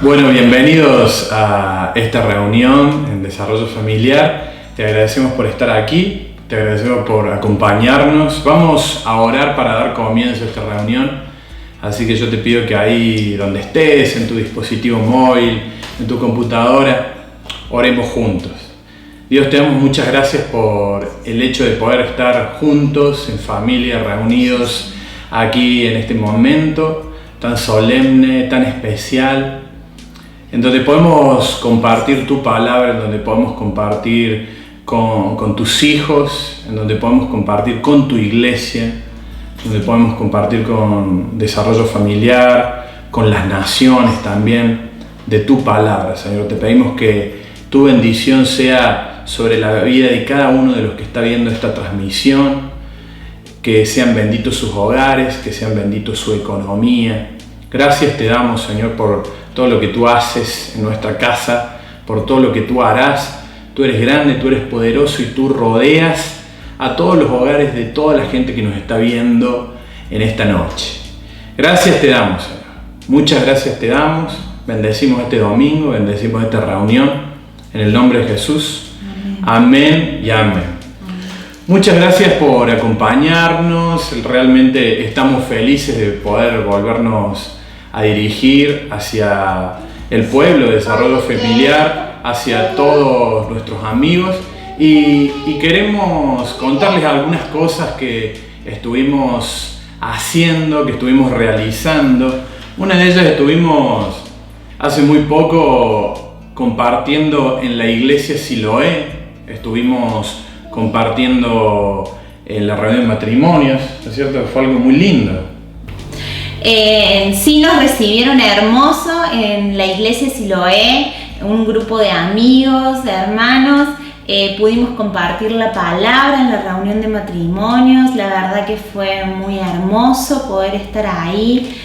Bueno, bienvenidos a esta reunión en Desarrollo Familiar. Te agradecemos por estar aquí, te agradecemos por acompañarnos. Vamos a orar para dar comienzo a esta reunión. Así que yo te pido que ahí donde estés, en tu dispositivo móvil, en tu computadora, oremos juntos. Dios, te damos muchas gracias por el hecho de poder estar juntos, en familia, reunidos aquí en este momento tan solemne, tan especial, en donde podemos compartir tu palabra, en donde podemos compartir con tus hijos, en donde podemos compartir con tu iglesia, donde podemos compartir con desarrollo familiar, con las naciones también, de tu palabra, Señor. Te pedimos que tu bendición sea sobre la vida de cada uno de los que está viendo esta transmisión, que sean benditos sus hogares, que sean benditos su economía. Gracias te damos, Señor, por todo lo que tú haces en nuestra casa, por todo lo que tú harás. Tú eres grande, tú eres poderoso y tú rodeas a todos los hogares de toda la gente que nos está viendo en esta noche. Gracias te damos, Señor. Muchas gracias te damos. Bendecimos este domingo, bendecimos esta reunión. En el nombre de Jesús. Amén y amén. Muchas gracias por acompañarnos. Realmente estamos felices de poder volvernos a dirigir hacia el pueblo de desarrollo familiar, hacia todos nuestros amigos y queremos contarles algunas cosas que estuvimos haciendo, que estuvimos realizando. Una de ellas estuvimos hace muy poco compartiendo en la iglesia Siloé, estuvimos compartiendo en la reunión de matrimonios, ¿no es cierto? Fue algo muy lindo. Sí, nos recibieron hermoso en la iglesia Siloé, un grupo de amigos, de hermanos. Pudimos compartir la palabra en la reunión de matrimonios. La verdad que fue muy hermoso poder estar ahí.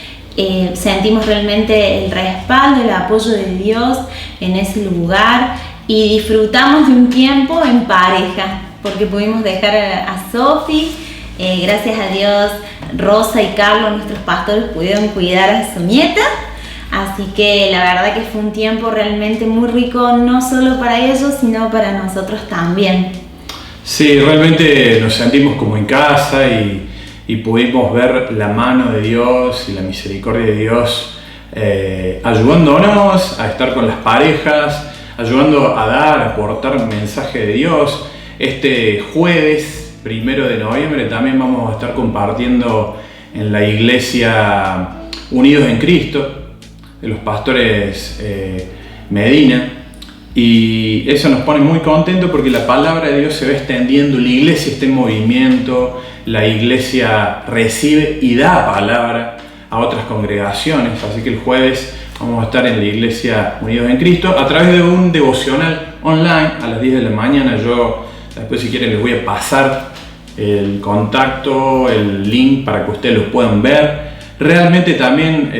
Sentimos realmente el respaldo, el apoyo de Dios en ese lugar y disfrutamos de un tiempo en pareja porque pudimos dejar a Sofi. Gracias a Dios, Rosa y Carlos, nuestros pastores, pudieron cuidar a su nieta. Así que la verdad que fue un tiempo realmente muy rico, no solo para ellos, sino para nosotros también. Sí, realmente nos sentimos como en casa y pudimos ver la mano de Dios y la misericordia de Dios ayudándonos a estar con las parejas, ayudando a dar, a aportar mensaje de Dios. Este jueves 1 de noviembre también vamos a estar compartiendo en la iglesia Unidos en Cristo de los pastores Medina, y eso nos pone muy contentos porque la palabra de Dios se va extendiendo, la iglesia está en movimiento, la iglesia recibe y da palabra a otras congregaciones. Así que el jueves vamos a estar en la iglesia Unidos en Cristo a través de un devocional online a las 10 de la mañana. Yo después, si quieren, les voy a pasar el contacto, el link para que ustedes lo puedan ver. Realmente también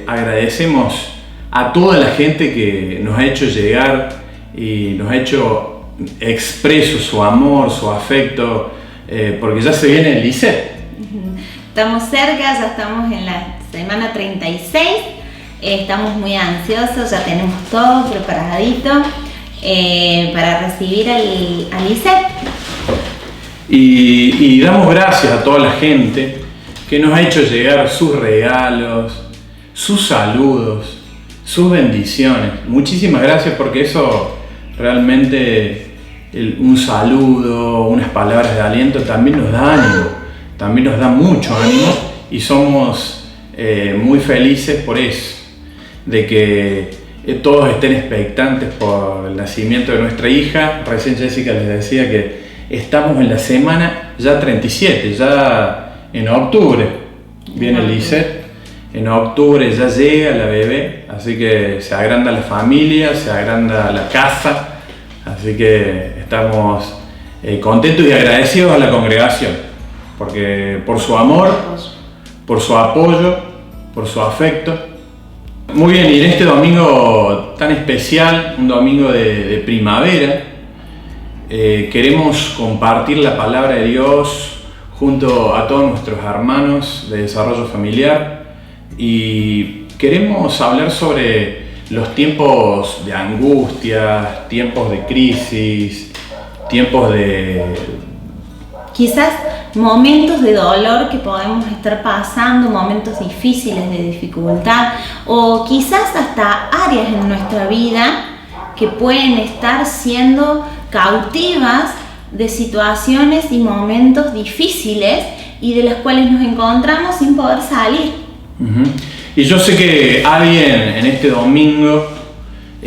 agradecemos a toda la gente que nos ha hecho llegar y nos ha hecho expreso su amor, su afecto, porque ya se viene el Lisset. Estamos cerca, ya estamos en la semana 36, estamos muy ansiosos, ya tenemos todo preparadito para recibir al Lisset. Y damos gracias a toda la gente que nos ha hecho llegar sus regalos, sus saludos, sus bendiciones. Muchísimas gracias, porque eso realmente, un saludo, unas palabras de aliento también nos da ánimo, también nos da mucho ánimo y somos muy felices por eso, de que todos estén expectantes por el nacimiento de nuestra hija. Recién Jessica les decía que estamos en la semana ya 37, ya en octubre viene el Lisset, en octubre ya llega la bebé, así que se agranda la familia, se agranda la casa, así que estamos contentos y agradecidos a la congregación, porque por su amor, por su apoyo, por su afecto. Muy bien, y en este domingo tan especial, un domingo de primavera, queremos compartir la palabra de Dios junto a todos nuestros hermanos de desarrollo familiar y queremos hablar sobre los tiempos de angustia, tiempos de crisis, tiempos de... Quizás momentos de dolor que podemos estar pasando, momentos difíciles de dificultad, o quizás hasta áreas en nuestra vida que pueden estar siendo cautivas de situaciones y momentos difíciles y de las cuales nos encontramos sin poder salir. Y yo sé que alguien en este domingo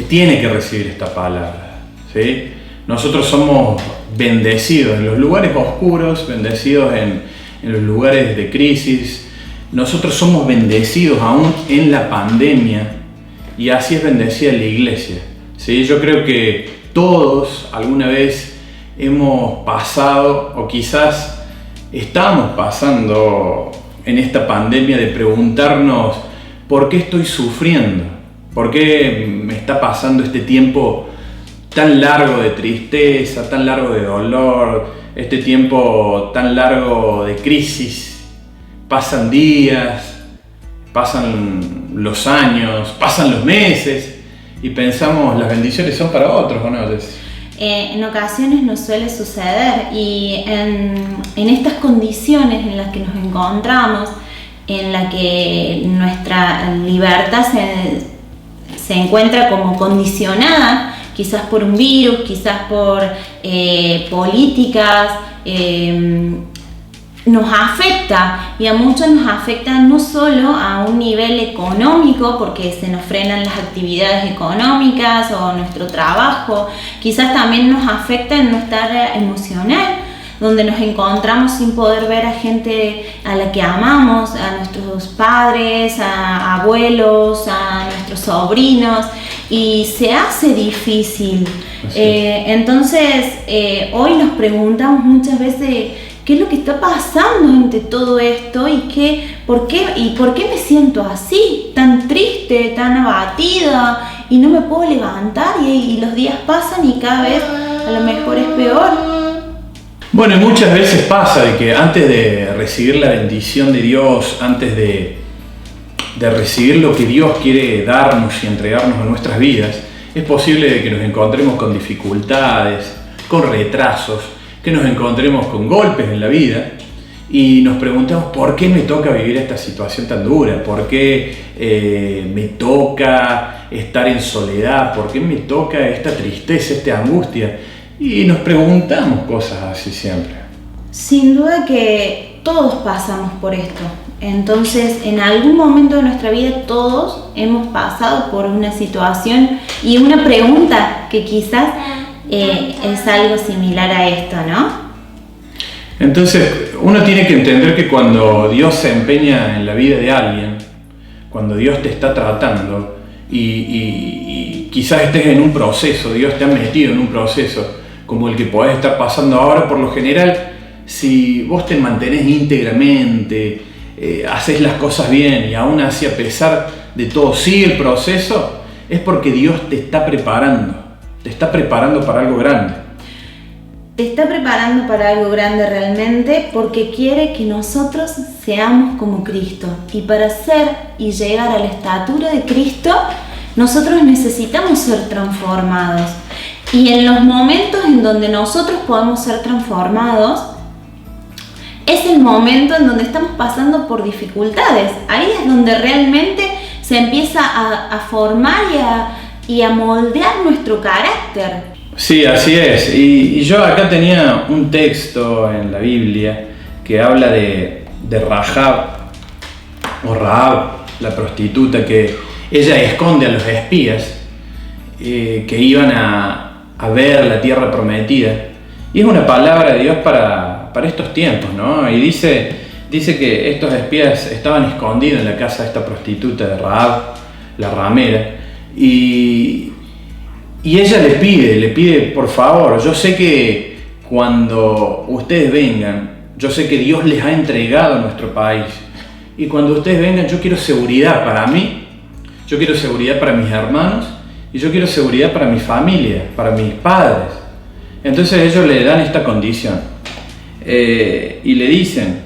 tiene que recibir esta palabra, ¿sí? Nosotros somos bendecidos en los lugares oscuros, bendecidos en los lugares de crisis. Nosotros somos bendecidos aún en la pandemia, y así es bendecida la iglesia, ¿sí? Yo creo que todos alguna vez hemos pasado, o quizás estamos pasando en esta pandemia, de preguntarnos ¿por qué estoy sufriendo? ¿Por qué me está pasando este tiempo tan largo de tristeza, tan largo de dolor, este tiempo tan largo de crisis? Pasan días, pasan los años, pasan los meses y pensamos las bendiciones son para otros, ¿o no? En ocasiones nos suele suceder, y en estas condiciones en las que nos encontramos, en la que nuestra libertad se encuentra como condicionada, quizás por un virus, quizás por políticas, nos afecta, y a muchos nos afecta no solo a un nivel económico, porque se nos frenan las actividades económicas o nuestro trabajo, quizás también nos afecta en nuestra área emocional, donde nos encontramos sin poder ver a gente a la que amamos, a nuestros padres, a abuelos, a nuestros sobrinos, y se hace difícil. Entonces, hoy nos preguntamos muchas veces qué es lo que está pasando entre todo esto, y por qué me siento así, tan triste, tan abatida, y no me puedo levantar, y los días pasan y cada vez a lo mejor es peor. Bueno, y muchas veces pasa de que antes de recibir la bendición de Dios, antes de recibir lo que Dios quiere darnos y entregarnos a nuestras vidas, es posible que nos encontremos con dificultades, con retrasos, que nos encontremos con golpes en la vida y nos preguntamos ¿por qué me toca vivir esta situación tan dura? ¿Por qué me toca estar en soledad? ¿Por qué me toca esta tristeza, esta angustia? Y nos preguntamos cosas así siempre. Sin duda que todos pasamos por esto. Entonces, en algún momento de nuestra vida todos hemos pasado por una situación y una pregunta que quizás es algo similar a esto, ¿no? Entonces, uno tiene que entender que cuando Dios se empeña en la vida de alguien, cuando Dios te está tratando y quizás estés en un proceso, Dios te ha metido en un proceso como el que podés estar pasando ahora, por lo general, si vos te mantenés íntegramente, haces las cosas bien y aún así, a pesar de todo, sigue el proceso, es porque Dios te está preparando para algo grande. Te está preparando para algo grande realmente, porque quiere que nosotros seamos como Cristo. Y para ser y llegar a la estatura de Cristo, nosotros necesitamos ser transformados. Y en los momentos en donde nosotros podemos ser transformados, es el momento en donde estamos pasando por dificultades. Ahí es donde realmente se empieza a formar y a moldear nuestro carácter. Sí, así es. Y yo acá tenía un texto en la Biblia que habla de Rahab, o Rahab, la prostituta, que ella esconde a los espías que iban a ver la tierra prometida. Y es una palabra de Dios para estos tiempos, ¿no? Y dice que estos espías estaban escondidos en la casa de esta prostituta de Rahab, la ramera, y ella le pide, por favor, yo sé que cuando ustedes vengan, yo sé que Dios les ha entregado nuestro país, y cuando ustedes vengan yo quiero seguridad para mí, yo quiero seguridad para mis hermanos, y yo quiero seguridad para mi familia, para mis padres. Entonces ellos le dan esta condición y le dicen,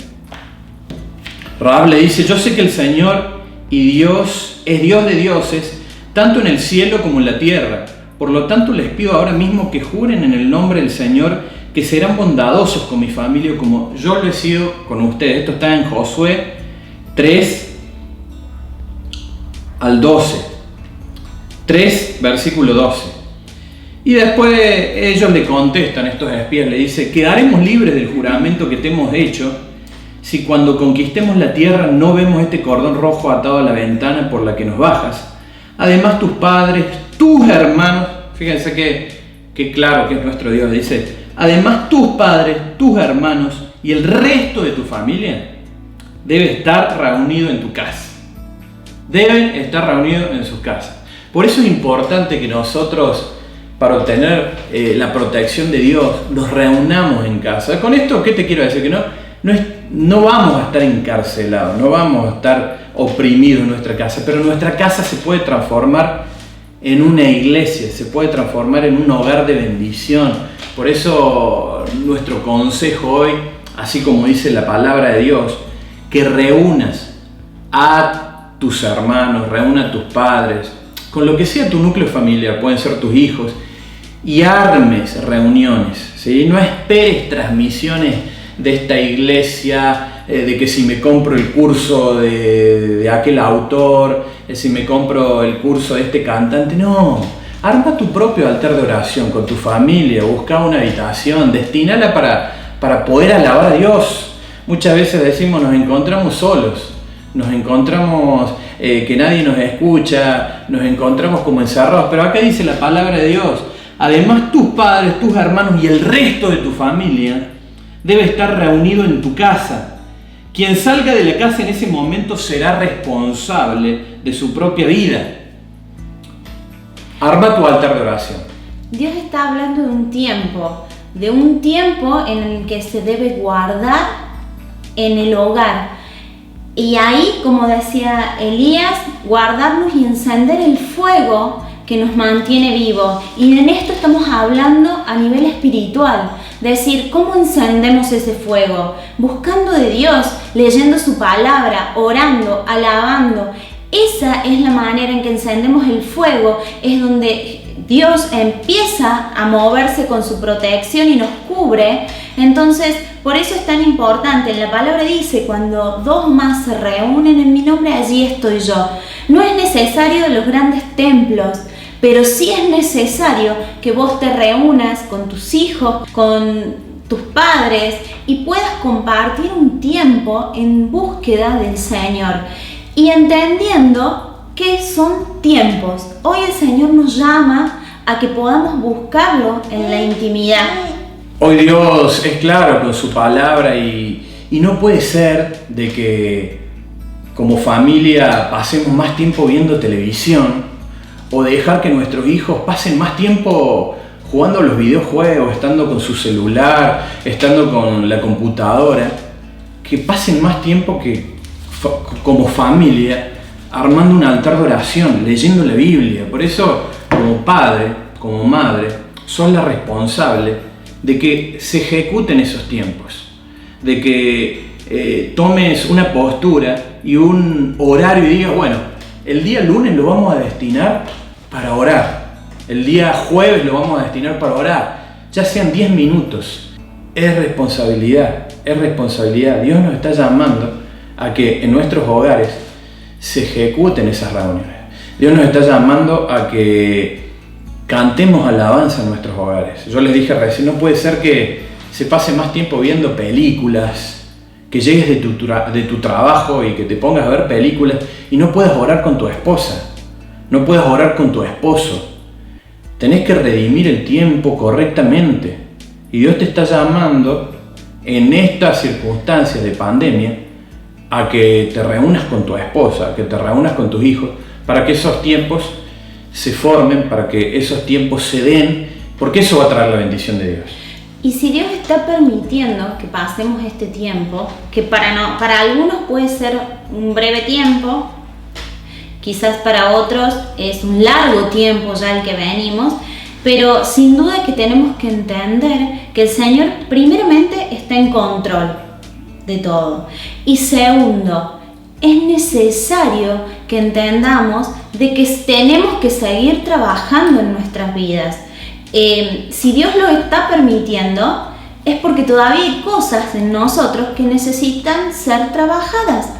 Rahab le dice, yo sé que el Señor y Dios es Dios de dioses, tanto en el cielo como en la tierra. Por lo tanto, les pido ahora mismo que juren en el nombre del Señor que serán bondadosos con mi familia como yo lo he sido con ustedes. Esto está en Josué 3 al 12. 3, versículo 12. Y después ellos le contestan, estos espías, le dice: ¿quedaremos libres del juramento que te hemos hecho si cuando conquistemos la tierra no vemos este cordón rojo atado a la ventana por la que nos bajas? Además tus padres, tus hermanos, fíjense que claro que es nuestro Dios, dice: además tus padres, tus hermanos y el resto de tu familia debe estar reunido en tu casa. Deben estar reunidos en sus casas. Por eso es importante que nosotros, para obtener la protección de Dios, nos reunamos en casa. Con esto, ¿qué te quiero decir? Que no vamos a estar encarcelados, no vamos a estar oprimidos en nuestra casa, pero nuestra casa se puede transformar en una iglesia, se puede transformar en un hogar de bendición. Por eso nuestro consejo hoy, así como dice la palabra de Dios, que reúnas a tus hermanos, reúna a tus padres, con lo que sea tu núcleo familiar, pueden ser tus hijos, y armes reuniones, ¿sí? No esperes transmisiones de esta iglesia, de que si me compro el curso de aquel autor, si me compro el curso de este cantante. No, arma tu propio altar de oración con tu familia, busca una habitación, destinala para poder alabar a Dios. Muchas veces decimos, nos encontramos solos, nos encontramos que nadie nos escucha, nos encontramos como encerrados, pero acá dice la palabra de Dios: además tus padres, tus hermanos y el resto de tu familia debe estar reunido en tu casa. Quien salga de la casa en ese momento será responsable de su propia vida. Arma tu altar de oración. Dios está hablando de un tiempo en el que se debe guardar en el hogar. Y ahí, como decía Elías, guardarnos y encender el fuego que nos mantiene vivos. Y en esto estamos hablando a nivel espiritual. Decir, ¿cómo encendemos ese fuego? Buscando de Dios, leyendo su palabra, orando, alabando. Esa es la manera en que encendemos el fuego, es donde Dios empieza a moverse con su protección y nos cubre. Entonces, por eso es tan importante. La palabra dice: cuando dos más se reúnen en mi nombre, allí estoy yo. No es necesario los grandes templos, pero sí es necesario que vos te reúnas con tus hijos, con tus padres, y puedas compartir un tiempo en búsqueda del Señor y entendiendo que son tiempos. Hoy el Señor nos llama a que podamos buscarlo en la intimidad. Hoy Dios es claro con su palabra y no puede ser de que como familia pasemos más tiempo viendo televisión o dejar que nuestros hijos pasen más tiempo jugando a los videojuegos, estando con su celular, estando con la computadora, que pasen más tiempo que como familia armando un altar de oración, leyendo la Biblia. Por eso, como padre, como madre, sos la responsable de que se ejecuten esos tiempos, de que tomes una postura y un horario y digas: bueno, el día lunes lo vamos a destinar para orar, el día jueves lo vamos a destinar para orar, ya sean 10 minutos. Es responsabilidad. Dios nos está llamando a que en nuestros hogares se ejecuten esas reuniones. Dios nos está llamando a que cantemos alabanza en nuestros hogares. Yo les dije recién, no puede ser que se pase más tiempo viendo películas, que llegues de tu trabajo y que te pongas a ver películas y no puedas orar con tu esposa, no puedas orar con tu esposo. Tenés que redimir el tiempo correctamente. Y Dios te está llamando en estas circunstancias de pandemia a que te reúnas con tu esposa, a que te reúnas con tus hijos, para que esos tiempos se formen, para que esos tiempos se den, porque eso va a traer la bendición de Dios. Y si Dios está permitiendo que pasemos este tiempo, que para algunos puede ser un breve tiempo, quizás para otros es un largo tiempo ya el que venimos, pero sin duda que tenemos que entender que el Señor primeramente está en control de todo. Y segundo, es necesario que entendamos de que tenemos que seguir trabajando en nuestras vidas. Si Dios lo está permitiendo, es porque todavía hay cosas en nosotros que necesitan ser trabajadas.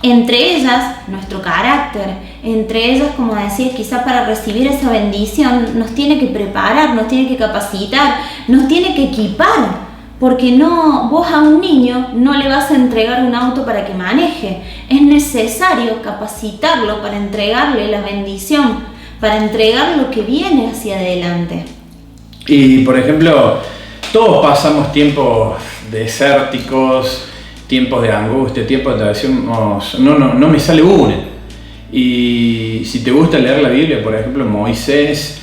Entre ellas, nuestro carácter. Entre ellas, como decía, quizá para recibir esa bendición nos tiene que preparar, nos tiene que capacitar, nos tiene que equipar. Porque vos a un niño no le vas a entregar un auto para que maneje. Es necesario capacitarlo para entregarle la bendición, para entregar lo que viene hacia adelante. Y por ejemplo, todos pasamos tiempos desérticos, tiempos de angustia, tiempos de decimos, no me sale una. Y si te gusta leer la Biblia, por ejemplo, Moisés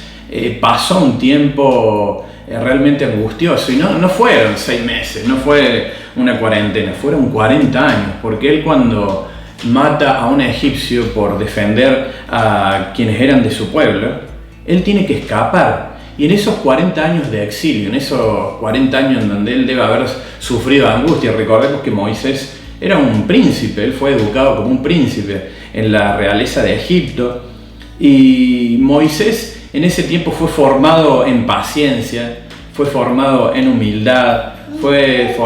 pasó un tiempo realmente angustioso, y no fueron 6 meses, no fue una cuarentena, fueron 40 años, porque él, cuando mata a un egipcio por defender a quienes eran de su pueblo, él tiene que escapar. Y en esos 40 años de exilio, en esos 40 años en donde él debe haber sufrido angustia, recordemos que Moisés era un príncipe, él fue educado como un príncipe en la realeza de Egipto, y Moisés en ese tiempo fue formado en paciencia, fue formado en humildad, fue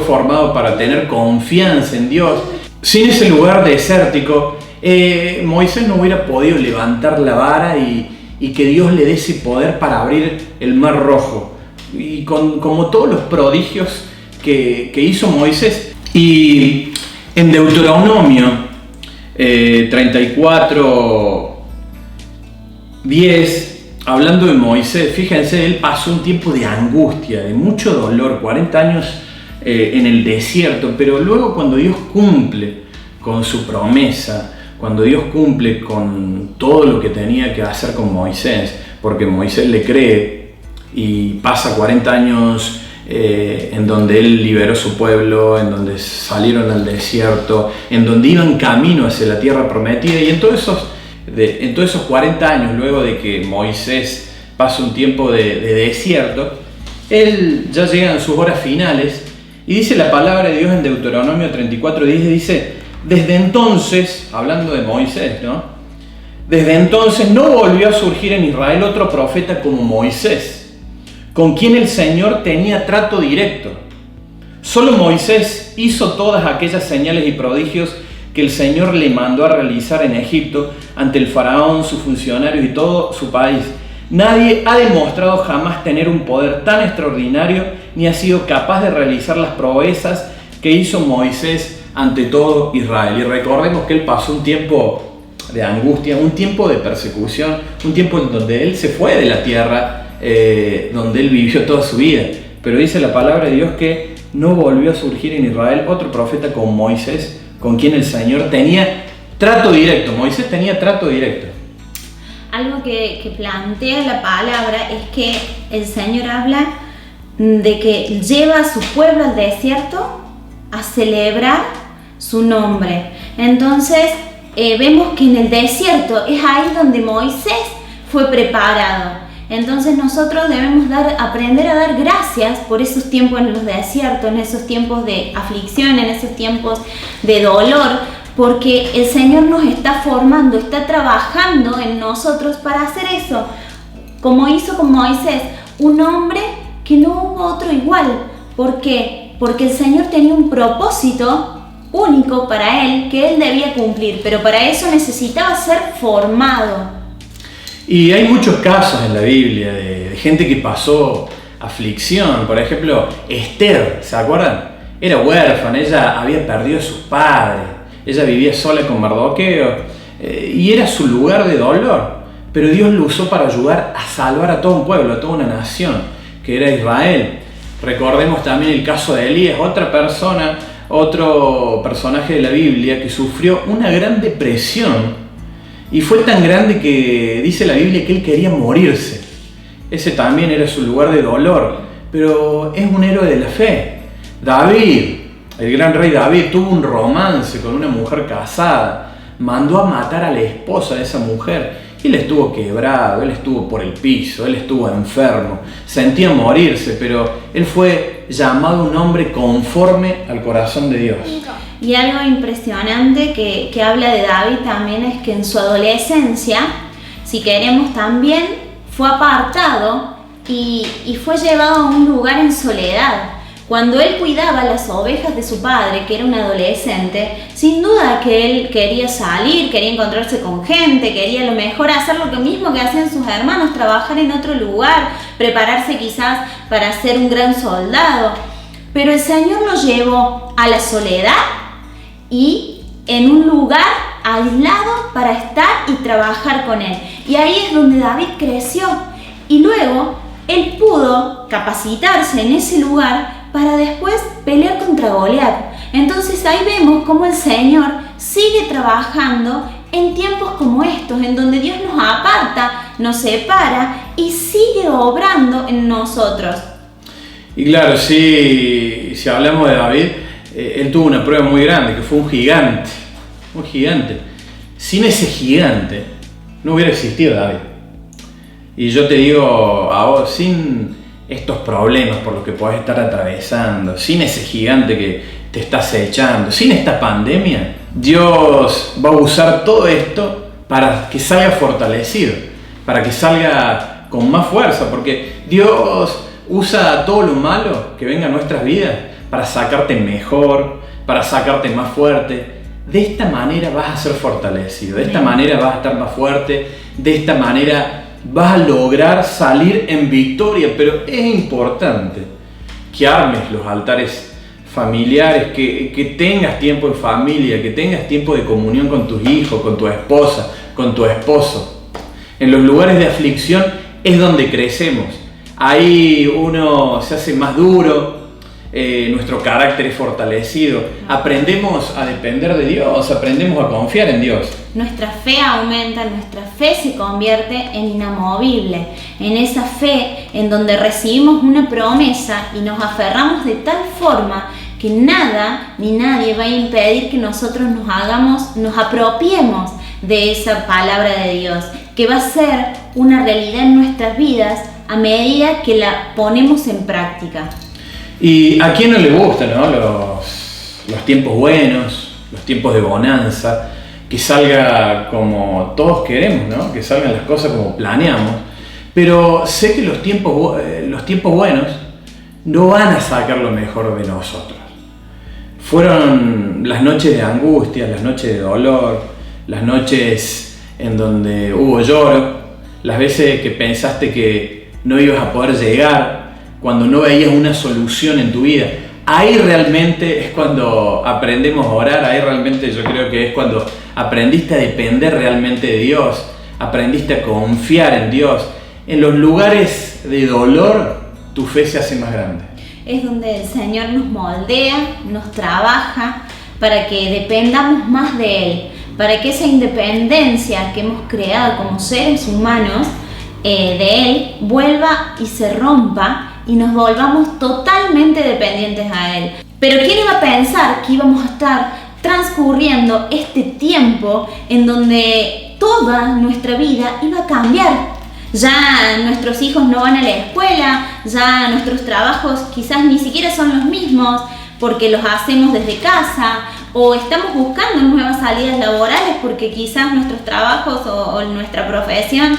formado para tener confianza en Dios. Sin ese lugar desértico, Moisés no hubiera podido levantar la vara y que Dios le dé ese poder para abrir el mar rojo, y como todos los prodigios que hizo Moisés. Y en Deuteronomio 34:10, hablando de Moisés, fíjense, él pasó un tiempo de angustia, de mucho dolor, 40 años en el desierto, pero luego, cuando Dios cumple con su promesa, cuando Dios cumple con todo lo que tenía que hacer con Moisés, porque Moisés le cree y pasa 40 años en donde él liberó su pueblo, en donde salieron al desierto, en donde iban camino hacia la tierra prometida, y en todos esos 40 años, luego de que Moisés pasa un tiempo de desierto, él ya llega en sus horas finales, y dice la palabra de Dios en Deuteronomio 34:10, dice: desde entonces, hablando de Moisés, ¿no? Desde entonces no volvió a surgir en Israel otro profeta como Moisés, con quien el Señor tenía trato directo. Solo Moisés hizo todas aquellas señales y prodigios que el Señor le mandó a realizar en Egipto ante el faraón, sus funcionarios y todo su país. Nadie ha demostrado jamás tener un poder tan extraordinario, ni ha sido capaz de realizar las proezas que hizo Moisés ante todo Israel. Y recordemos que él pasó un tiempo de angustia, un tiempo de persecución, un tiempo en donde él se fue de la tierra donde él vivió toda su vida. Pero dice la palabra de Dios que no volvió a surgir en Israel otro profeta como Moisés, con quien el Señor tenía trato directo. Moisés tenía trato directo. Algo que plantea la palabra es que el Señor habla de que lleva a su pueblo al desierto a celebrar su nombre. Entonces vemos que en el desierto es ahí donde Moisés fue preparado. Entonces nosotros debemos aprender a dar gracias por esos tiempos en los desiertos, en esos tiempos de aflicción, en esos tiempos de dolor, porque el Señor nos está formando, está trabajando en nosotros para hacer eso, como hizo con Moisés, un hombre que no hubo otro igual. ¿Por qué? Porque el Señor tenía un propósito único para él que él debía cumplir, pero para eso necesitaba ser formado. Y hay muchos casos en la Biblia de gente que pasó aflicción. Por ejemplo, Esther, ¿se acuerdan? Era huérfana, ella había perdido a sus padres, ella vivía sola con Mardoqueo y era su lugar de dolor. Pero Dios lo usó para ayudar a salvar a todo un pueblo, a toda una nación, que era Israel. Recordemos también el caso de Elías, otro personaje de la Biblia que sufrió una gran depresión. Y fue tan grande que dice la Biblia que él quería morirse. Ese también era su lugar de dolor, pero es un héroe de la fe. David, el gran rey David, tuvo un romance con una mujer casada, mandó a matar a la esposa de esa mujer. Él estuvo quebrado, él estuvo por el piso, él estuvo enfermo, sentía morirse, pero él fue llamado un hombre conforme al corazón de Dios. Y algo impresionante que habla de David también es que en su adolescencia, si queremos también, fue apartado y fue llevado a un lugar en soledad. Cuando él cuidaba las ovejas de su padre, que era un adolescente, sin duda que él quería salir, quería encontrarse con gente, quería a lo mejor hacer lo mismo que hacían sus hermanos, trabajar en otro lugar, prepararse quizás para ser un gran soldado. Pero el Señor lo llevó a la soledad y en un lugar aislado para estar y trabajar con él. Y ahí es donde David creció. Y luego él pudo capacitarse en ese lugar para después pelear contra Goliat. Entonces ahí vemos cómo el Señor sigue trabajando en tiempos como estos, en donde Dios nos aparta, nos separa y sigue obrando en nosotros. Y claro, si hablamos de David, él tuvo una prueba muy grande, que fue un gigante. Sin ese gigante no hubiera existido David. Y yo te digo a vos, sin estos problemas por los que podés estar atravesando, sin ese gigante que te está acechando, sin esta pandemia, Dios va a usar todo esto para que salga fortalecido, para que salga con más fuerza, porque Dios usa todo lo malo que venga a nuestras vidas para sacarte mejor, para sacarte más fuerte. De esta manera vas a ser fortalecido, de esta manera vas a estar más fuerte, de esta manera vas a lograr salir en victoria. Pero es importante que armes los altares familiares, que tengas tiempo en familia, que tengas tiempo de comunión con tus hijos, con tu esposa, con tu esposo. En los lugares de aflicción es donde crecemos. Ahí uno se hace más duro, nuestro carácter es fortalecido, aprendemos a depender de Dios, aprendemos a confiar en Dios. Nuestra fe aumenta, nuestra fe se convierte en inamovible, en esa fe en donde recibimos una promesa y nos aferramos de tal forma que nada ni nadie va a impedir que nosotros nos apropiemos de esa palabra de Dios, que va a ser una realidad en nuestras vidas a medida que la ponemos en práctica. ¿Y a quién no le gustan, ¿no? los tiempos buenos, los tiempos de bonanza, que salga como todos queremos, ¿no? Que salgan las cosas como planeamos? Pero sé que los tiempos buenos no van a sacar lo mejor de nosotros. Fueron las noches de angustia, las noches de dolor, las noches en donde hubo lloro, las veces que pensaste que no ibas a poder llegar, cuando no veías una solución en tu vida. Ahí realmente es cuando aprendemos a orar, ahí realmente yo creo que es cuando aprendiste a depender realmente de Dios, aprendiste a confiar en Dios. En los lugares de dolor, tu fe se hace más grande. Es donde el Señor nos moldea, nos trabaja para que dependamos más de Él, para que esa independencia que hemos creado como seres humanos de Él vuelva y se rompa y nos volvamos totalmente dependientes a Él. Pero ¿quién iba a pensar que íbamos a estar transcurriendo este tiempo en donde toda nuestra vida iba a cambiar? Ya nuestros hijos no van a la escuela, ya nuestros trabajos quizás ni siquiera son los mismos porque los hacemos desde casa, o estamos buscando nuevas salidas laborales porque quizás nuestros trabajos o nuestra profesión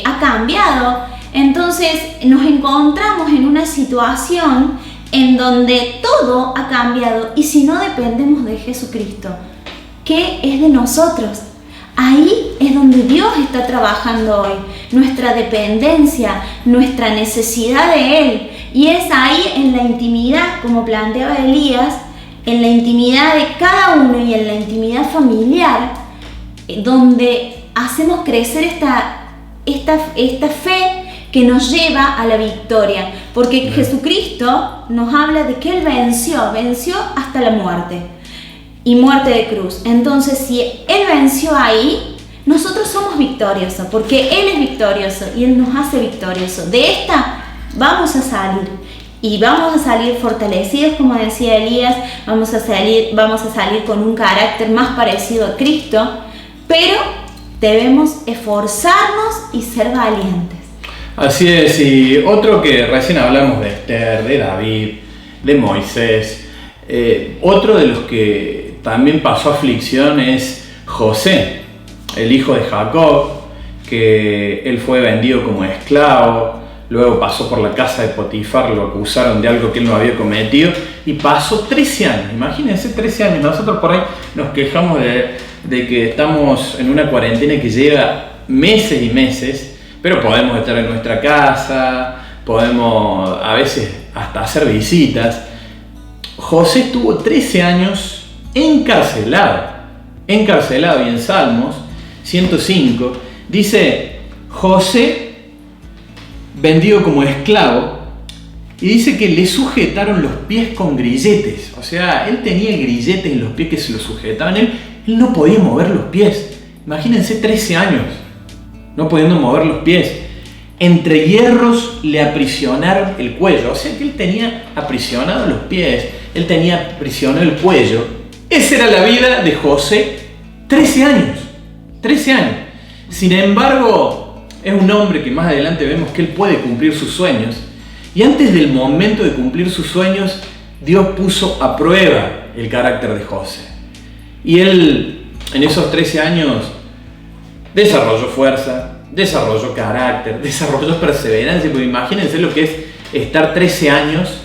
ha cambiado. Entonces nos encontramos en una situación en donde todo ha cambiado, y si no dependemos de Jesucristo, ¿qué es de nosotros? Ahí es donde Dios está trabajando hoy, nuestra dependencia, nuestra necesidad de Él, y es ahí en la intimidad, como planteaba Elías, en la intimidad de cada uno y en la intimidad familiar, donde hacemos crecer esta fe que nos lleva a la victoria, porque Jesucristo nos habla de que Él venció hasta la muerte, y muerte de cruz. Entonces, si Él venció ahí, nosotros somos victoriosos, porque Él es victorioso y Él nos hace victoriosos. De esta vamos a salir, y vamos a salir fortalecidos, como decía Elías, vamos a salir con un carácter más parecido a Cristo, pero debemos esforzarnos y ser valientes. Así es, y otro que recién hablamos de Esther, de David, de Moisés, Otro de los que también pasó aflicción es José, el hijo de Jacob, que él fue vendido como esclavo, luego pasó por la casa de Potifar, lo acusaron de algo que él no había cometido y pasó 13 años, imagínense 13 años. Nosotros por ahí nos quejamos de que estamos en una cuarentena que lleva meses y meses, pero podemos estar en nuestra casa, podemos a veces hasta hacer visitas. José estuvo 13 años encarcelado, y en Salmos 105 dice, José vendido como esclavo, y dice que le sujetaron los pies con grilletes, o sea, él tenía grilletes en los pies que se lo sujetaban, él no podía mover los pies. Imagínense 13 años no pudiendo mover los pies. Entre hierros le aprisionaron el cuello, o sea que él tenía aprisionados los pies, él tenía aprisionado el cuello. Esa era la vida de José, 13 años. Sin embargo, es un hombre que más adelante vemos que él puede cumplir sus sueños. Y antes del momento de cumplir sus sueños, Dios puso a prueba el carácter de José. Y él, en esos 13 años, desarrolló fuerza, desarrolló carácter, desarrolló perseverancia. Porque imagínense lo que es estar 13 años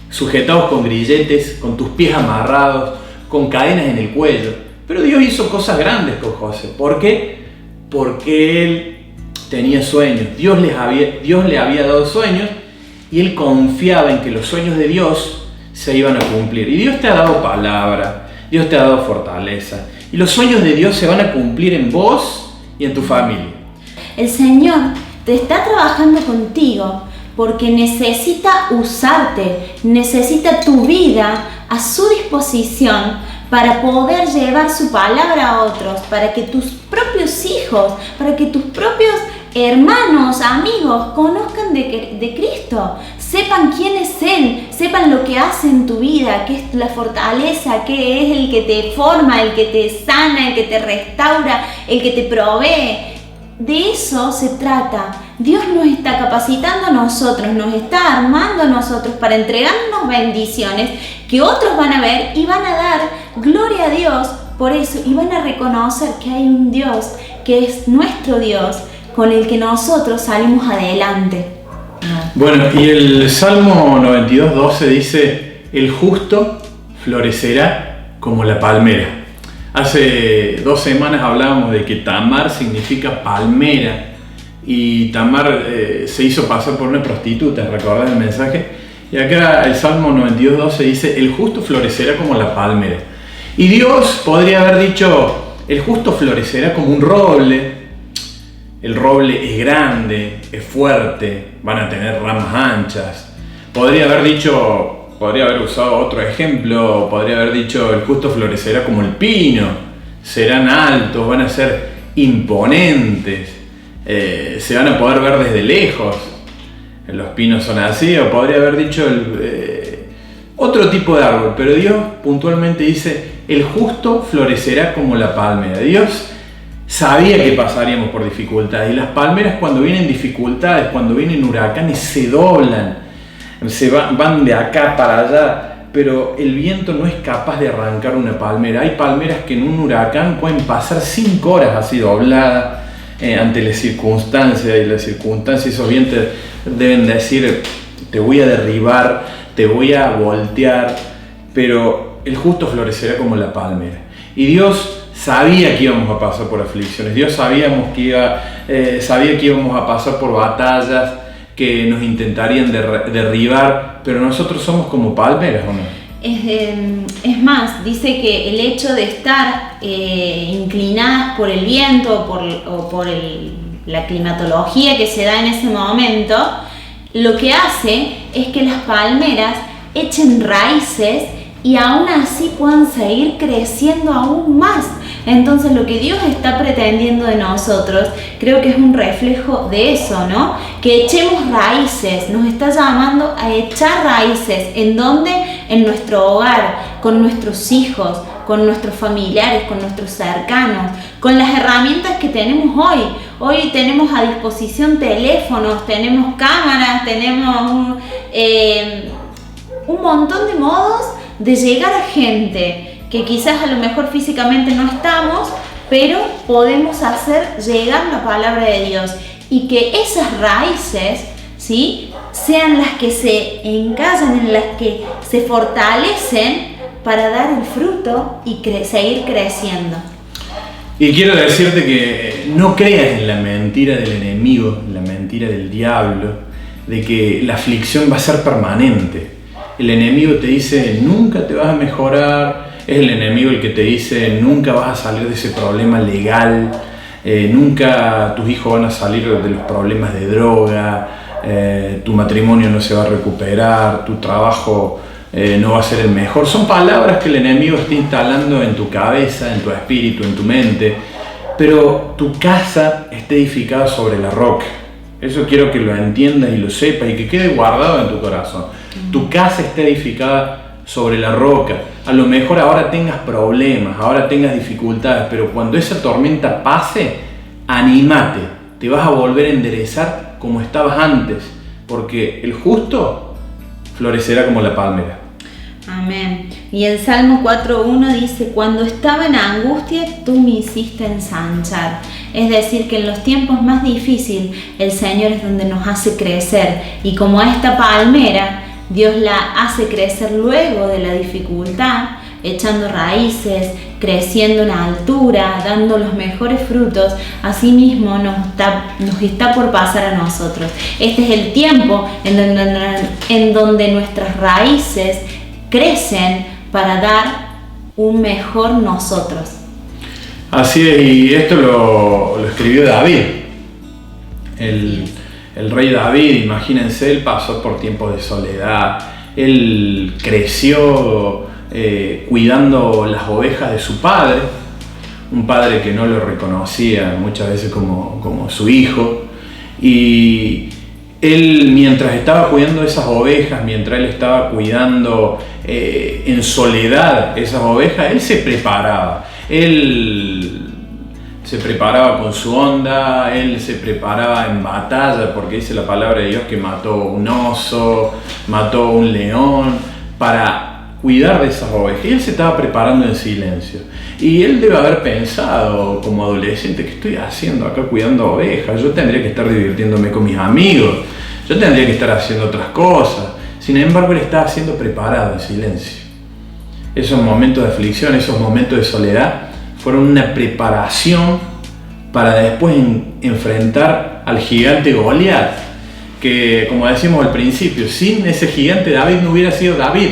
sujetados con grilletes, con tus pies amarrados, con cadenas en el cuello. Pero Dios hizo cosas grandes con José. ¿Por qué? Porque él tenía sueños. Dios le había dado sueños y él confiaba en que los sueños de Dios se iban a cumplir. Y Dios te ha dado palabra, Dios te ha dado fortaleza. Y los sueños de Dios se van a cumplir en vos y en tu familia. El Señor te está trabajando contigo porque necesita usarte, necesita tu vida a su disposición para poder llevar su palabra a otros, para que tus propios hijos, para que tus propios hermanos, amigos conozcan de Cristo, sepan quién es Él, sepan lo que hace en tu vida, qué es la fortaleza, qué es el que te forma, el que te sana, el que te restaura, el que te provee. De eso se trata. Dios nos está capacitando a nosotros, nos está armando a nosotros para entregarnos bendiciones que otros van a ver y van a dar gloria a Dios por eso y van a reconocer que hay un Dios que es nuestro Dios con el que nosotros salimos adelante. Bueno, y el Salmo 92:12 dice, el justo florecerá como la palmera. Hace 2 semanas hablábamos de que Tamar significa palmera y Tamar se hizo pasar por una prostituta, ¿recordás el mensaje? Y acá el Salmo 92:12 dice, el justo florecerá como la palmera. Y Dios podría haber dicho, el justo florecerá como un roble. El roble es grande, es fuerte, van a tener ramas anchas. Podría haber usado otro ejemplo, podría haber dicho el justo florecerá como el pino, serán altos, van a ser imponentes, se van a poder ver desde lejos, los pinos son así, o podría haber dicho otro tipo de árbol, pero Dios puntualmente dice el justo florecerá como la palmera. Dios sabía que pasaríamos por dificultades y las palmeras cuando vienen dificultades, cuando vienen huracanes se doblan, van de acá para allá, pero el viento no es capaz de arrancar una palmera. Hay palmeras que en un huracán pueden pasar 5 horas así dobladas ante las circunstancias, y las circunstancias, esos vientos deben decir te voy a derribar, te voy a voltear, pero el justo florecerá como la palmera. Y Dios sabía que íbamos a pasar por aflicciones, Dios sabía que íbamos a pasar por batallas que nos intentarían derribar, pero nosotros somos como palmeras, ¿o no? Es más, dice que el hecho de estar inclinadas por el viento o por la climatología que se da en ese momento, lo que hace es que las palmeras echen raíces y aún así puedan seguir creciendo aún más. Entonces lo que Dios está pretendiendo de nosotros, creo que es un reflejo de eso, ¿no? Que echemos raíces, nos está llamando a echar raíces. ¿En dónde? En nuestro hogar, con nuestros hijos, con nuestros familiares, con nuestros cercanos, con las herramientas que tenemos hoy. Hoy tenemos a disposición teléfonos, tenemos cámaras, tenemos un montón de modos de llegar a gente que quizás a lo mejor físicamente no estamos, pero podemos hacer llegar la palabra de Dios y que esas raíces, ¿sí?, sean las que se encallan, en las que se fortalecen para dar el fruto y seguir creciendo. Y quiero decirte que no creas en la mentira del enemigo, en la mentira del diablo, de que la aflicción va a ser permanente. El enemigo te dice, nunca te vas a mejorar. Es el enemigo el que te dice, nunca vas a salir de ese problema legal, nunca tus hijos van a salir de los problemas de droga, tu matrimonio no se va a recuperar, tu trabajo no va a ser el mejor. Son palabras que el enemigo está instalando en tu cabeza, en tu espíritu, en tu mente, pero tu casa está edificada sobre la roca. Eso quiero que lo entiendas y lo sepas y que quede guardado en tu corazón. Tu casa está edificada sobre la roca. A lo mejor ahora tengas problemas, ahora tengas dificultades, pero cuando esa tormenta pase, anímate, te vas a volver a enderezar como estabas antes, porque el justo florecerá como la palmera. Amén. Y el Salmo 4.1 dice, cuando estaba en angustia, tú me hiciste ensanchar. Es decir, que en los tiempos más difíciles, el Señor es donde nos hace crecer. Y como a esta palmera, Dios la hace crecer luego de la dificultad, echando raíces, creciendo en altura, dando los mejores frutos. Asimismo nos está por pasar a nosotros. Este es el tiempo en donde nuestras raíces crecen para dar un mejor nosotros. Así es, y esto lo escribió David. El rey David, imagínense, él pasó por tiempos de soledad, él creció cuidando las ovejas de su padre, un padre que no lo reconocía muchas veces como su hijo, y él, mientras estaba cuidando esas ovejas, mientras él estaba cuidando en soledad esas ovejas, él se preparaba. Él se preparaba con su onda, él se preparaba en batalla, porque dice la palabra de Dios que mató un oso, mató un león, para cuidar de esas ovejas. Y él se estaba preparando en silencio. Y él debe haber pensado como adolescente, ¿qué estoy haciendo acá cuidando ovejas? Yo tendría que estar divirtiéndome con mis amigos, yo tendría que estar haciendo otras cosas. Sin embargo, él estaba siendo preparado en silencio. Esos momentos de aflicción, esos momentos de soledad, fueron una preparación para después enfrentar al gigante Goliat, que, como decimos al principio, sin ese gigante David no hubiera sido David.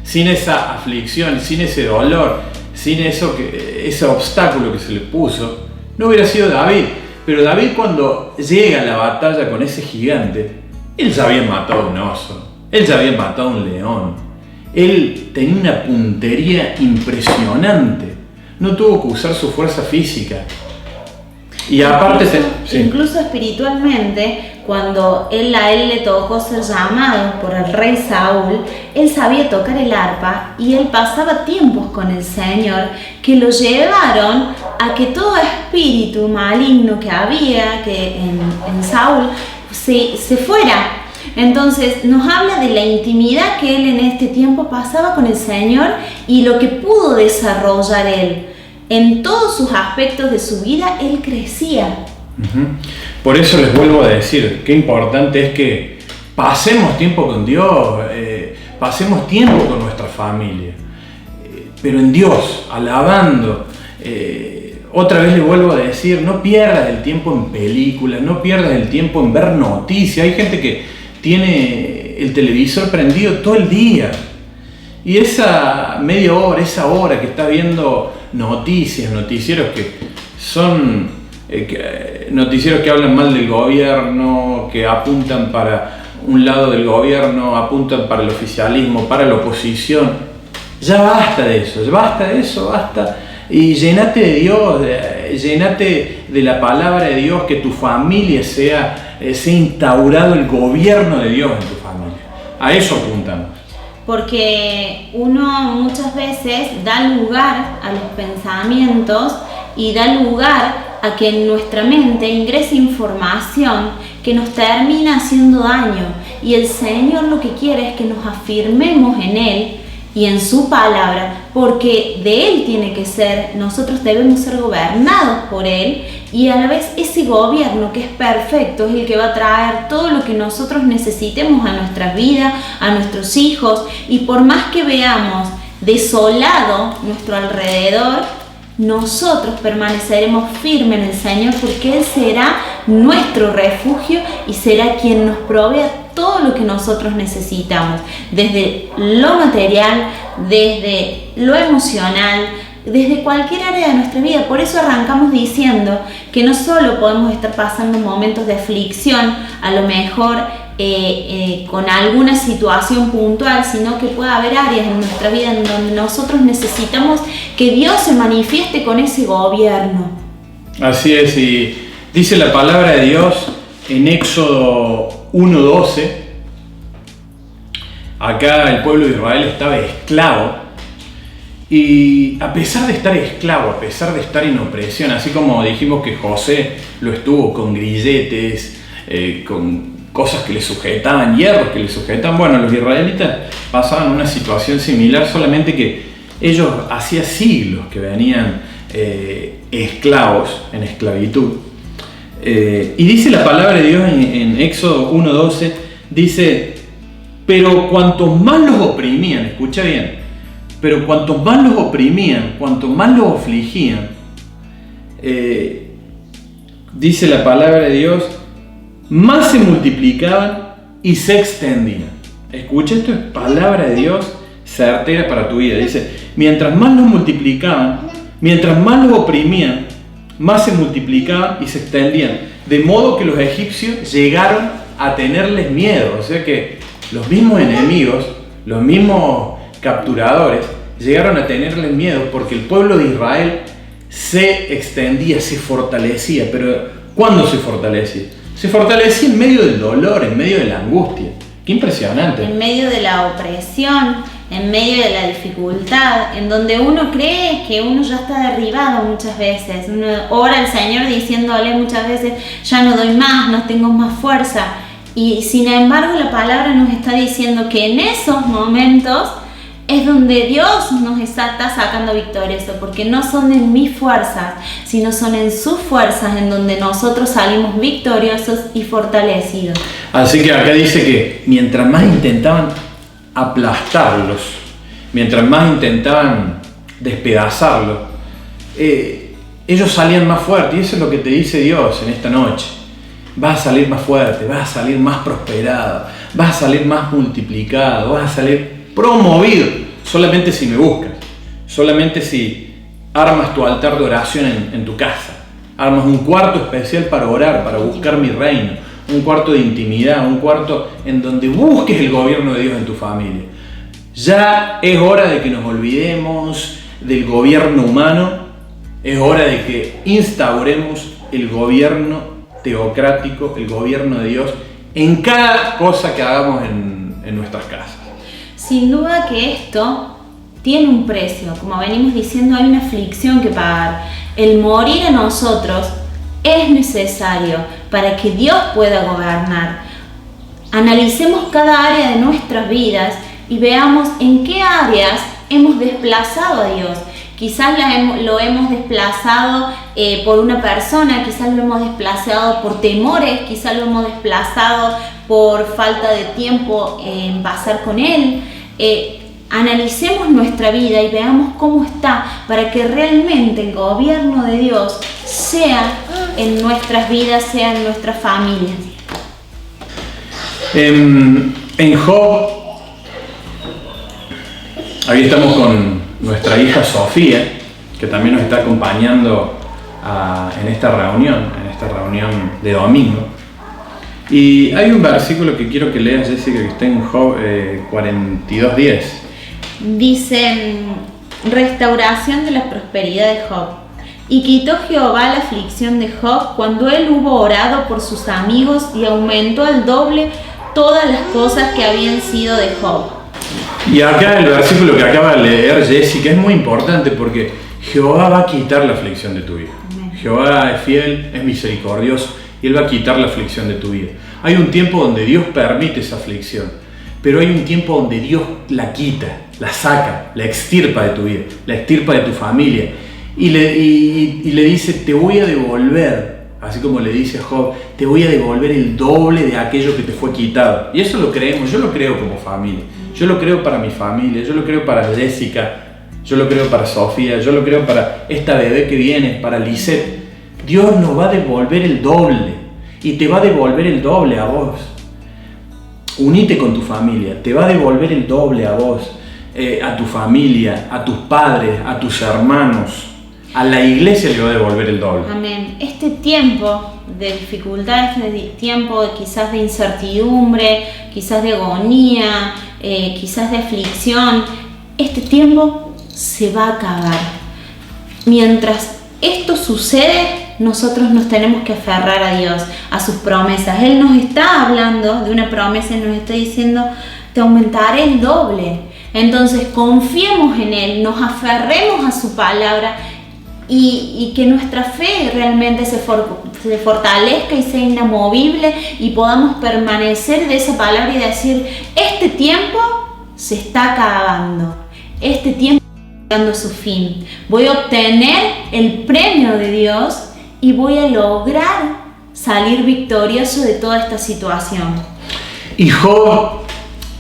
Sin esa aflicción, sin ese dolor, sin ese obstáculo que se le puso, no hubiera sido David. Pero David, cuando llega a la batalla con ese gigante, él ya había matado a un oso, él ya había matado a un león, él tenía una puntería impresionante, no tuvo que usar su fuerza física. Y aparte, incluso espiritualmente, cuando a él le tocó ser llamado por el rey Saúl, él sabía tocar el arpa y él pasaba tiempos con el Señor que lo llevaron a que todo espíritu maligno que había en Saúl se fuera. Entonces nos habla de la intimidad que él en este tiempo pasaba con el Señor y lo que pudo desarrollar él. En todos sus aspectos de su vida, él crecía. Por eso les vuelvo a decir, qué importante es que pasemos tiempo con Dios, pasemos tiempo con nuestra familia, pero en Dios, alabando. Otra vez les vuelvo a decir, no pierdas el tiempo en películas, no pierdas el tiempo en ver noticias. Hay gente que tiene el televisor prendido todo el día. Y esa media hora, esa hora que está viendo noticias, noticieros que son noticieros que hablan mal del gobierno, que apuntan para un lado del gobierno, apuntan para el oficialismo, para la oposición. Ya basta de eso, basta. Y llénate de Dios, llénate de la palabra de Dios, que tu familia sea instaurado el gobierno de Dios en tu familia. A eso apuntamos. Porque uno muchas veces da lugar a los pensamientos y da lugar a que en nuestra mente ingrese información que nos termina haciendo daño. Y el Señor lo que quiere es que nos afirmemos en Él y en su palabra, porque de Él tiene que ser, nosotros debemos ser gobernados por Él, y a la vez ese gobierno que es perfecto es el que va a traer todo lo que nosotros necesitemos a nuestra vida, a nuestros hijos, y por más que veamos desolado nuestro alrededor, nosotros permaneceremos firmes en el Señor, porque Él será nuestro refugio y será quien nos provea todo lo que nosotros necesitamos, desde lo material, desde lo emocional, desde cualquier área de nuestra vida. Por eso arrancamos diciendo que no solo podemos estar pasando momentos de aflicción, a lo mejor con alguna situación puntual, sino que puede haber áreas en nuestra vida en donde nosotros necesitamos que Dios se manifieste con ese gobierno. Así es, y dice la palabra de Dios en Éxodo 1:12, acá el pueblo de Israel estaba esclavo, y a pesar de estar esclavo, a pesar de estar en opresión, así como dijimos que José lo estuvo con grilletes, con cosas que le sujetaban, hierros que le sujetaban, bueno, los israelitas pasaban una situación similar, solamente que ellos hacía siglos que venían esclavos, en esclavitud. Y dice la palabra de Dios en Éxodo 1:12, dice, pero cuantos más los oprimían, escucha bien, pero cuantos más los oprimían, cuantos más los afligían, dice la palabra de Dios, más se multiplicaban y se extendían. Escucha, esto es palabra de Dios certera para tu vida. Dice, mientras más los multiplicaban, mientras más los oprimían, más se multiplicaban y se extendían. De modo que los egipcios llegaron a tenerles miedo. O sea que los mismos enemigos, los mismos capturadores, llegaron a tenerles miedo porque el pueblo de Israel se extendía, se fortalecía. Pero ¿cuándo se fortalecía? Se fortalecía en medio del dolor, en medio de la angustia. ¡Qué impresionante! En medio de la opresión, en medio de la dificultad, en donde uno cree que uno ya está derribado muchas veces. Uno ora al Señor diciéndole muchas veces, ya no doy más, no tengo más fuerza. Y sin embargo la palabra nos está diciendo que en esos momentos es donde Dios nos está sacando victoriosos, porque no son en mis fuerzas, sino son en sus fuerzas en donde nosotros salimos victoriosos y fortalecidos. Así que acá dice que mientras más intentaban aplastarlos, mientras más intentaban despedazarlos, ellos salían más fuertes, y eso es lo que te dice Dios en esta noche. Vas a salir más fuerte, vas a salir más prosperado, vas a salir más multiplicado, vas a salir promovido, solamente si me buscas, solamente si armas tu altar de oración en tu casa, armas un cuarto especial para orar, para buscar mi reino, un cuarto de intimidad, un cuarto en donde busques el gobierno de Dios en tu familia. Ya es hora de que nos olvidemos del gobierno humano, es hora de que instauremos el gobierno teocrático, el gobierno de Dios en cada cosa que hagamos en nuestras casas. Sin duda que esto tiene un precio, como venimos diciendo, hay una aflicción que pagar. El morir a nosotros es necesario para que Dios pueda gobernar. Analicemos cada área de nuestras vidas y veamos en qué áreas hemos desplazado a Dios. Quizás lo hemos desplazado por una persona, quizás lo hemos desplazado por temores, quizás lo hemos desplazado por falta de tiempo en pasar con Él. Analicemos nuestra vida y veamos cómo está para que realmente el gobierno de Dios sea en nuestras vidas, sea en nuestras familias. En Job, ahí estamos con nuestra hija Sofía, que también nos está acompañando en esta reunión de domingo. Y hay un versículo que quiero que leas, Jessica, que está en Job 42:10. Dice, restauración de la prosperidad de Job. Y quitó Jehová la aflicción de Job cuando él hubo orado por sus amigos y aumentó al doble todas las cosas que habían sido de Job. Y acá el versículo que acaba de leer Jessica es muy importante porque Jehová va a quitar la aflicción de tu vida. Jehová es fiel, es misericordioso y Él va a quitar la aflicción de tu vida. Hay un tiempo donde Dios permite esa aflicción, pero hay un tiempo donde Dios la quita, la saca, la extirpa de tu vida, la extirpa de tu familia. Y le dice, te voy a devolver, así como le dice a Job, te voy a devolver el doble de aquello que te fue quitado. Y eso lo creemos, yo lo creo como familia, yo lo creo para mi familia, yo lo creo para Jessica, yo lo creo para Sofía, yo lo creo para esta bebé que viene, para Lisette. Dios nos va a devolver el doble y te va a devolver el doble a vos. Unite con tu familia, te va a devolver el doble a vos, a tu familia, a tus padres, a tus hermanos. A la iglesia le va a devolver el doble. Amén. Este tiempo de dificultad, este tiempo quizás de incertidumbre, quizás de agonía, quizás de aflicción, este tiempo se va a acabar. Mientras esto sucede, nosotros nos tenemos que aferrar a Dios, a sus promesas. Él nos está hablando de una promesa y nos está diciendo, te aumentaré el doble. Entonces confiemos en Él, nos aferremos a su palabra y que nuestra fe realmente se fortalezca y sea inamovible y podamos permanecer de esa palabra y decir, este tiempo se está acabando, este tiempo está llegando a su fin, voy a obtener el premio de Dios y voy a lograr salir victorioso de toda esta situación. Y Job,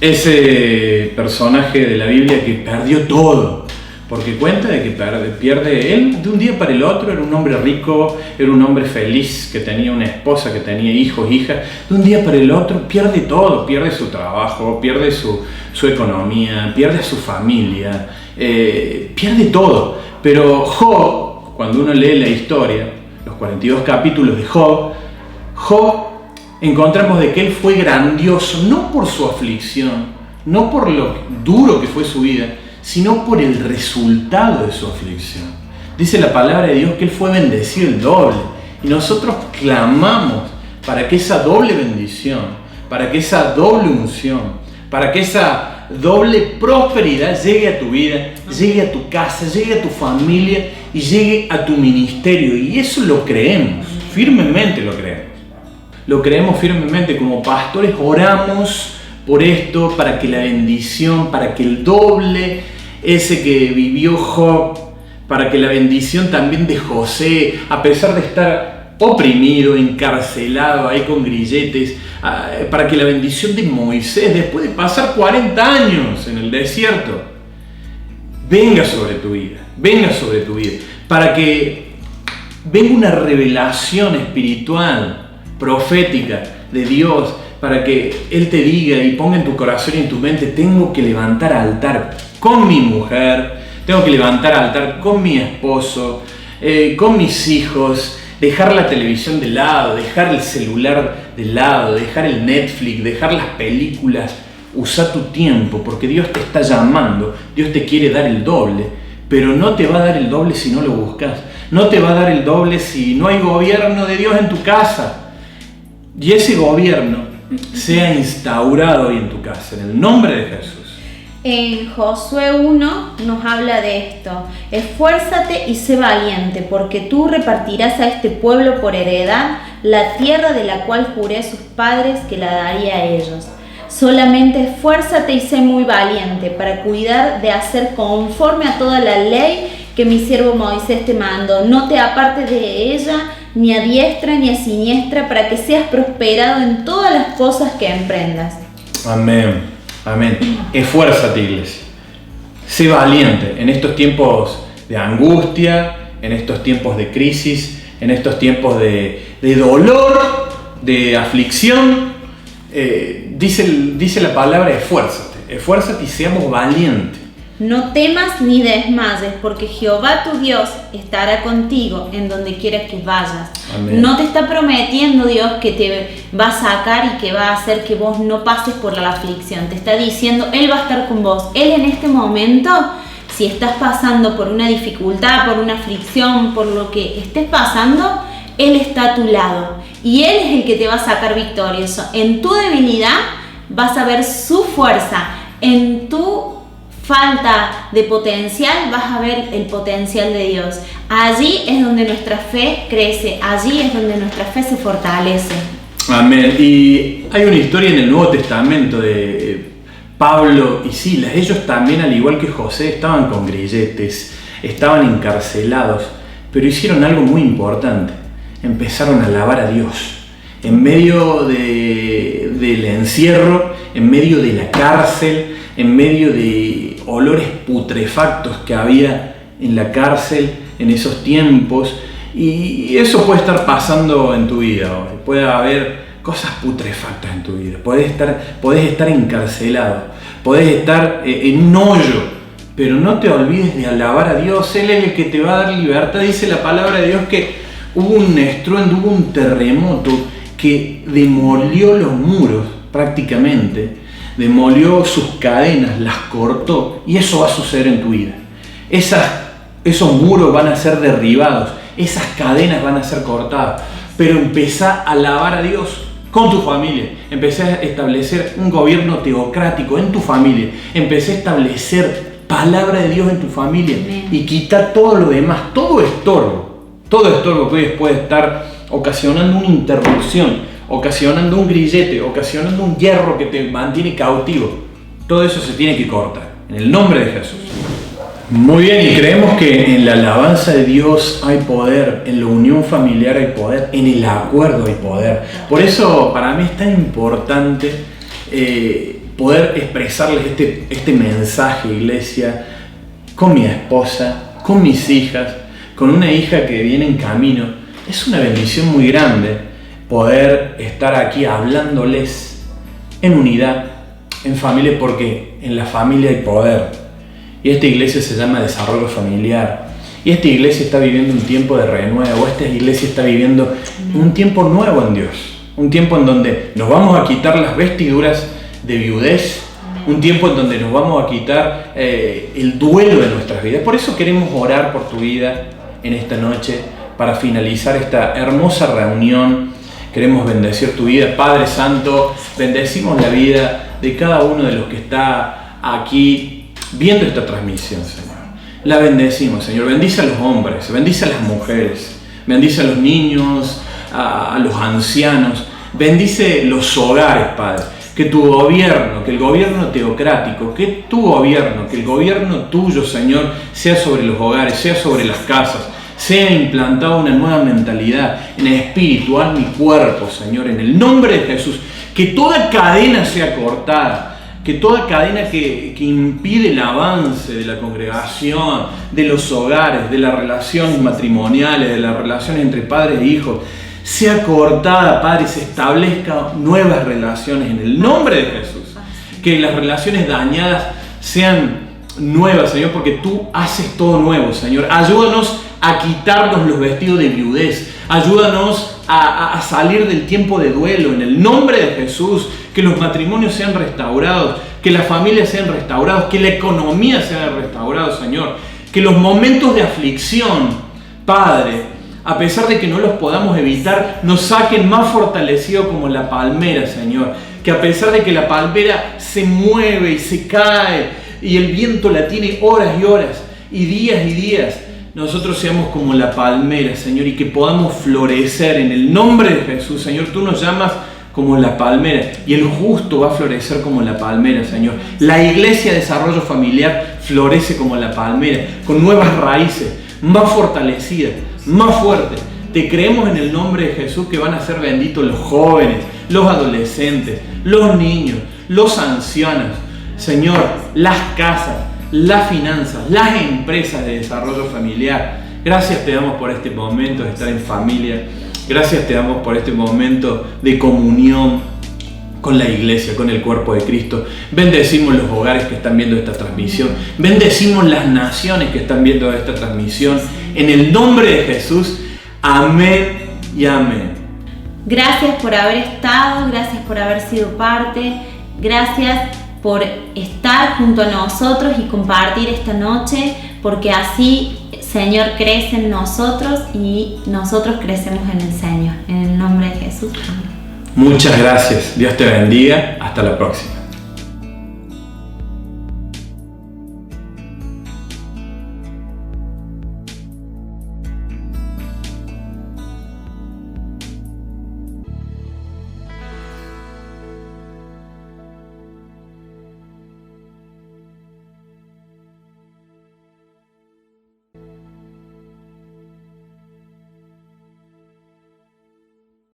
ese personaje de la Biblia que perdió todo, porque cuenta de que pierde él de un día para el otro. Era un hombre rico, era un hombre feliz, que tenía una esposa, que tenía hijos, hijas. De un día para el otro pierde todo, pierde su trabajo, pierde su economía, pierde a su familia, pierde todo. Pero Job, cuando uno lee la historia, los 42 capítulos de Job, encontramos de que él fue grandioso, no por su aflicción, no por lo duro que fue su vida, sino por el resultado de su aflicción. Dice la palabra de Dios que él fue bendecido el doble. Y nosotros clamamos para que esa doble bendición, para que esa doble unción, para que esa doble prosperidad llegue a tu vida, llegue a tu casa, llegue a tu familia y llegue a tu ministerio. Y eso lo creemos, firmemente lo creemos. Lo creemos firmemente. Como pastores oramos por esto, para que la bendición, para que el doble ese que vivió Job, para que la bendición también de José, a pesar de estar oprimido, encarcelado ahí con grilletes, para que la bendición de Moisés, después de pasar 40 años en el desierto, venga sobre tu vida, para que venga una revelación espiritual, profética de Dios, para que Él te diga y ponga en tu corazón y en tu mente, tengo que levantar altar con mi mujer, tengo que levantar altar con mi esposo, con mis hijos, dejar la televisión de lado, dejar el celular de lado, dejar el Netflix, dejar las películas. Usa tu tiempo, porque Dios te está llamando, Dios te quiere dar el doble, pero no te va a dar el doble si no lo buscas, no te va a dar el doble si no hay gobierno de Dios en tu casa. Y ese gobierno sea instaurado hoy en tu casa, en el nombre de Jesús. En Josué 1 nos habla de esto: esfuérzate y sé valiente, porque tú repartirás a este pueblo por heredad la tierra de la cual juré a sus padres que la daría a ellos. Solamente esfuérzate y sé muy valiente para cuidar de hacer conforme a toda la ley que mi siervo Moisés te mandó. No te apartes de ella ni a diestra ni a siniestra, para que seas prosperado en todas las cosas que emprendas. Amén, amén. Esfuérzate, iglesia. Sé valiente en estos tiempos de angustia, en estos tiempos de crisis, en estos tiempos de dolor, de aflicción. Dice la palabra esfuérzate y seamos valientes. No temas ni desmayes, porque Jehová tu Dios estará contigo en donde quiera que vayas. Amén. No te está prometiendo Dios que te va a sacar y que va a hacer que vos no pases por la aflicción. Te está diciendo, Él va a estar con vos. Él en este momento, si estás pasando por una dificultad, por una aflicción, por lo que estés pasando, Él está a tu lado. Y Él es el que te va a sacar victorioso. En tu debilidad vas a ver su fuerza. En tu falta de potencial vas a ver el potencial de Dios. Allí es donde nuestra fe crece, allí es donde nuestra fe se fortalece. Amén. Y hay una historia en el Nuevo Testamento de Pablo y Silas, ellos también, al igual que José, estaban con grilletes, estaban encarcelados, pero hicieron algo muy importante. Empezaron a alabar a Dios. En medio del encierro, en medio de la cárcel, en medio de olores putrefactos que había en la cárcel en esos tiempos, y eso puede estar pasando en tu vida hoy. Puede haber cosas putrefactas en tu vida. Podés estar encarcelado, podés estar en un hoyo, pero no te olvides de alabar a Dios. Él es el que te va a dar libertad. Dice la palabra de Dios que hubo un estruendo, hubo un terremoto que demolió los muros prácticamente, demolió sus cadenas, las cortó, y eso va a suceder en tu vida. Esos muros van a ser derribados, esas cadenas van a ser cortadas, pero empezá a alabar a Dios con tu familia. Empecé a establecer un gobierno teocrático en tu familia. Empecé a establecer palabra de Dios en tu familia. Amén. Y quita todo lo demás, todo estorbo que puede estar ocasionando una interrupción, ocasionando un grillete, ocasionando un hierro que te mantiene cautivo. Todo eso se tiene que cortar en el nombre de Jesús. Muy bien, y creemos que en la alabanza de Dios hay poder, en la unión familiar hay poder, en el acuerdo hay poder. Por eso para mí es tan importante poder expresarles este mensaje, iglesia, con mi esposa, con mis hijas, con una hija que viene en camino. Es una bendición muy grande poder estar aquí hablándoles en unidad, en familia, porque en la familia hay poder. Y esta iglesia se llama Desarrollo Familiar. Y esta iglesia está viviendo un tiempo de renuevo. Esta iglesia está viviendo un tiempo nuevo en Dios. Un tiempo en donde nos vamos a quitar las vestiduras de viudez. Un tiempo en donde nos vamos a quitar el duelo de nuestras vidas. Por eso queremos orar por tu vida en esta noche, para finalizar esta hermosa reunión. Queremos bendecir tu vida. Padre Santo, bendecimos la vida de cada uno de los que está aquí viendo esta transmisión, Señor. La bendecimos, Señor. Bendice a los hombres, bendice a las mujeres, bendice a los niños, a los ancianos. Bendice los hogares, Padre. Que tu gobierno, que el gobierno teocrático, que tu gobierno, que el gobierno tuyo, Señor, sea sobre los hogares, sea sobre las casas. Sea implantada una nueva mentalidad en el espíritu, alma y cuerpo, Señor, en el nombre de Jesús. Que toda cadena sea cortada. Que toda cadena que impide el avance de la congregación, de los hogares, de las relaciones matrimoniales, de las relaciones entre padres e hijos, sea cortada, Padre, y se establezcan nuevas relaciones en el nombre de Jesús. Que las relaciones dañadas sean nuevas, Señor, porque tú haces todo nuevo, Señor. Ayúdanos a quitarnos los vestidos de viudez. Ayúdanos a salir del tiempo de duelo en el nombre de Jesús. Que los matrimonios sean restaurados, que las familias sean restauradas, que la economía sea restaurada, Señor. Que los momentos de aflicción, Padre, a pesar de que no los podamos evitar, nos saquen más fortalecidos como la palmera, Señor. Que a pesar de que la palmera se mueve y se cae y el viento la tiene horas y horas y días, nosotros seamos como la palmera, Señor, y que podamos florecer en el nombre de Jesús. Señor, tú nos llamas como la palmera, y el justo va a florecer como la palmera, Señor. La iglesia de Desarrollo Familiar florece como la palmera, con nuevas raíces, más fortalecidas, más fuertes. Te creemos en el nombre de Jesús que van a ser benditos los jóvenes, los adolescentes, los niños, los ancianos. Señor, las casas, las finanzas, las empresas de desarrollo familiar. Gracias te damos por este momento de estar en familia. Gracias te damos por este momento de comunión con la iglesia, con el cuerpo de Cristo. Bendecimos los hogares que están viendo esta transmisión. Bendecimos las naciones que están viendo esta transmisión. En el nombre de Jesús. Amén y amén. Gracias por haber estado, gracias por haber sido parte, gracias por estar junto a nosotros y compartir esta noche, porque así Señor crece en nosotros y nosotros crecemos en el Señor. En el nombre de Jesús. Amén. Muchas gracias. Dios te bendiga. Hasta la próxima.